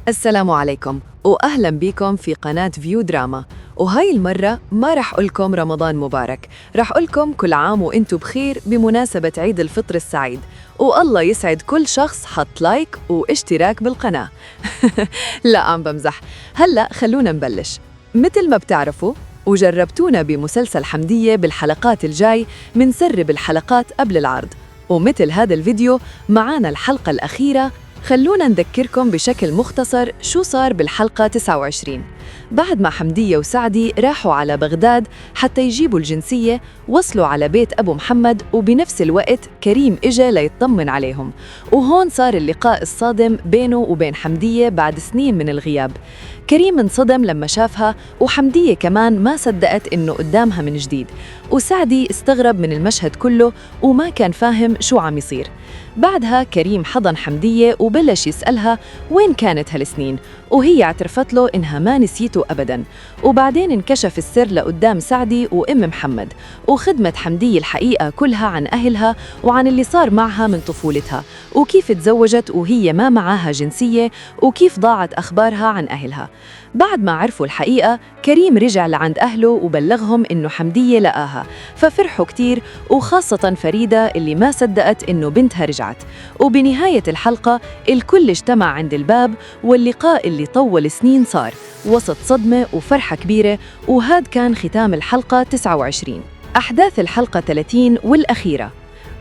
السلام عليكم وأهلا بكم في قناة فيو دراما. وهاي المرة ما رح أقولكم رمضان مبارك، رح أقولكم كل عام وإنتو بخير بمناسبة عيد الفطر السعيد، والله يسعد كل شخص حط لايك واشتراك بالقناة. لا عم بمزح. هلأ خلونا نبلش. مثل ما بتعرفوا وجربتونا بمسلسل حمدية بالحلقات الجاي منسرب الحلقات قبل العرض، ومثل هذا الفيديو معانا الحلقة الأخيرة. خلونا نذكركم بشكل مختصر شو صار بالحلقة 29. بعد ما حمدية وسعدي راحوا على بغداد حتى يجيبوا الجنسية، وصلوا على بيت أبو محمد، وبنفس الوقت كريم إجا ليطمن عليهم. وهون صار اللقاء الصادم بينه وبين حمدية بعد سنين من الغياب. كريم انصدم لما شافها، وحمدية كمان ما صدقت إنه قدامها من جديد، وسعدي استغرب من المشهد كله وما كان فاهم شو عم يصير. بعدها كريم حضن حمدية وبلش يسألها وين كانت هالسنين، وهي اعترفت له إنها ما نسيته أبداً. وبعدين انكشف السر لقدام سعدي وأم محمد، وخدمت حمدية الحقيقة كلها عن أهلها وعن اللي صار معها من طفولتها، وكيف تزوجت وهي ما معاها جنسية، وكيف ضاعت أخبارها عن أهلها. بعد ما عرفوا الحقيقة، كريم رجع لعند أهله وبلغهم إنه حمدية لقاها، ففرحوا كتير، وخاصة فريدة اللي ما صدقت إنه بنتها رجعت. وبنهاية الحلقة الكل اجتمع عند الباب، واللقاء اللي طول سنين صار وسط صدمة وفرحة كبيرة. وهاد كان ختام الحلقة 29. أحداث الحلقة 30 والأخيرة: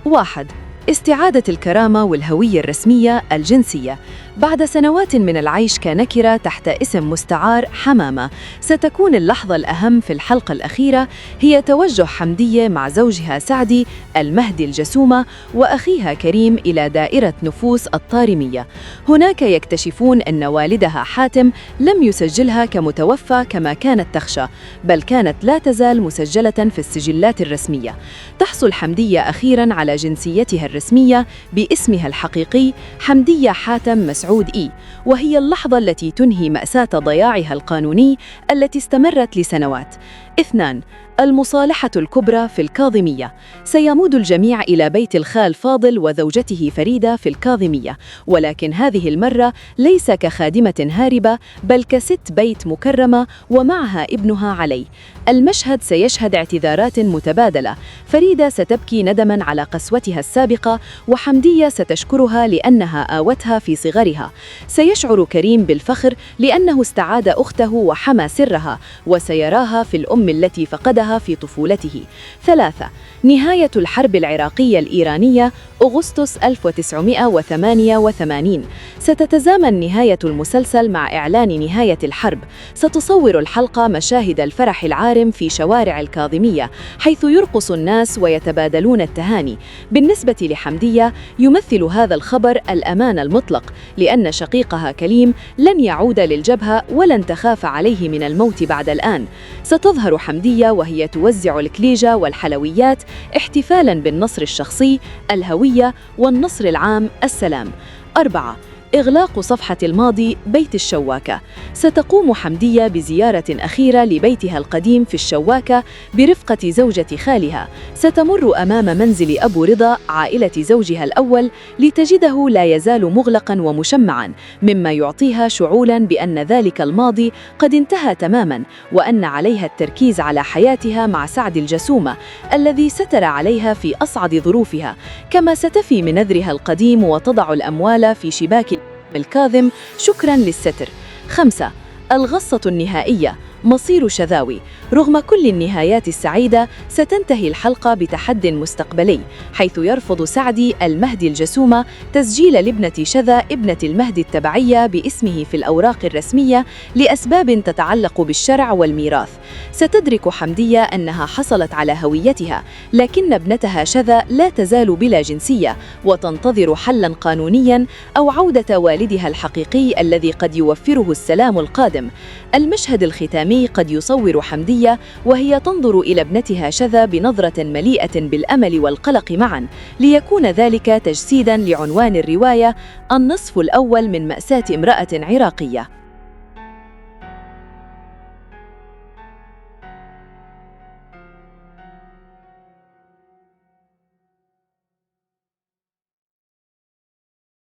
1. استعادة الكرامة والهوية الرسمية الجنسية. بعد سنوات من العيش كنكرة تحت اسم مستعار حمامة، ستكون اللحظة الأهم في الحلقة الأخيرة هي توجه حمدية مع زوجها سعدي المهدي الجسومة وأخيها كريم إلى دائرة نفوس الطارمية. هناك يكتشفون أن والدها حاتم لم يسجلها كمتوفى كما كانت تخشى، بل كانت لا تزال مسجلة في السجلات الرسمية. تحصل حمدية أخيراً على جنسيتها الرسمية باسمها الحقيقي حمدية حاتم مسعود إي، وهي اللحظة التي تنهي مأساة ضياعها القانوني التي استمرت لسنوات. 2. المصالحة الكبرى في الكاظمية. سيمود الجميع إلى بيت الخال فاضل وزوجته فريدة في الكاظمية، ولكن هذه المرة ليس كخادمة هاربة، بل كست بيت مكرمة ومعها ابنها علي. المشهد سيشهد اعتذارات متبادلة، فريدة ستبكي ندماً على قسوتها السابقة، وحمدية ستشكرها لأنها آوتها في صغرها. سيشعر كريم بالفخر لأنه استعاد أخته وحمى سرها، وسيراها في الأم التي فقدها في طفولته. 3. نهاية الحرب العراقية الإيرانية أغسطس 1988. ستتزامن نهاية المسلسل مع إعلان نهاية الحرب. ستصور الحلقة مشاهد الفرح العارم في شوارع الكاظمية، حيث يرقص الناس ويتبادلون التهاني. بالنسبة لحمدية، يمثل هذا الخبر الأمان المطلق، لأن شقيقها كليم لن يعود للجبهة ولن تخاف عليه من الموت بعد الآن. ستظهر حمدية وهي توزع الكليجة والحلويات احتفالاً بالنصر الشخصي، الهوية، والنصر العام، السلام. 4. إغلاق صفحة الماضي بيت الشواكة. ستقوم حمدية بزيارة أخيرة لبيتها القديم في الشواكة برفقة زوجة خالها. ستمر أمام منزل أبو رضا عائلة زوجها الأول لتجده لا يزال مغلقاً ومشمعاً، مما يعطيها شعوراً بأن ذلك الماضي قد انتهى تماماً، وأن عليها التركيز على حياتها مع سعد الجسومة الذي ستر عليها في أصعب ظروفها. كما ستفي من نذرها القديم وتضع الأموال في شباك الكاظم شكراً للستر. 5. الغصة النهائية مصير شذاوي. رغم كل النهايات السعيدة، ستنتهي الحلقة بتحد مستقبلي، حيث يرفض سعدي المهدي الجسومة تسجيل لابنة شذا ابنة المهدي التبعية باسمه في الأوراق الرسمية لأسباب تتعلق بالشرع والميراث. ستدرك حمدية أنها حصلت على هويتها، لكن ابنتها شذا لا تزال بلا جنسية، وتنتظر حلاً قانونياً أو عودة والدها الحقيقي الذي قد يوفره السلام القادم. المشهد الختامي قد يصور حمدية وهي تنظر إلى ابنتها شذا بنظرة مليئة بالأمل والقلق معاً، ليكون ذلك تجسيداً لعنوان الرواية: النصف الأول من مأساة امرأة عراقية.